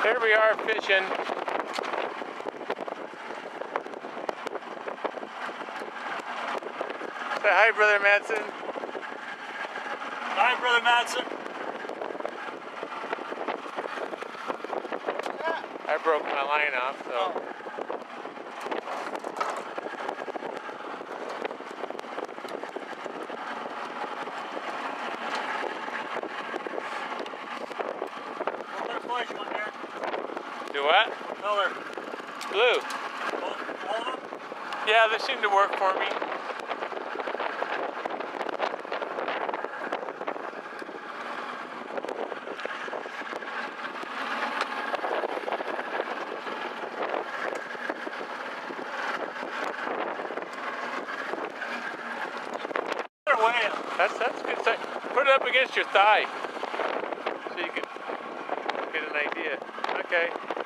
Here we are fishing. Say hi, Brother Madsen. Hi, Brother Madsen. I broke my line off, so. What color flies you want there? Do what? What color? Blue. All of them? Yeah, they seem to work for me. That's good. Put it up against your thigh so you can get an idea. Okay.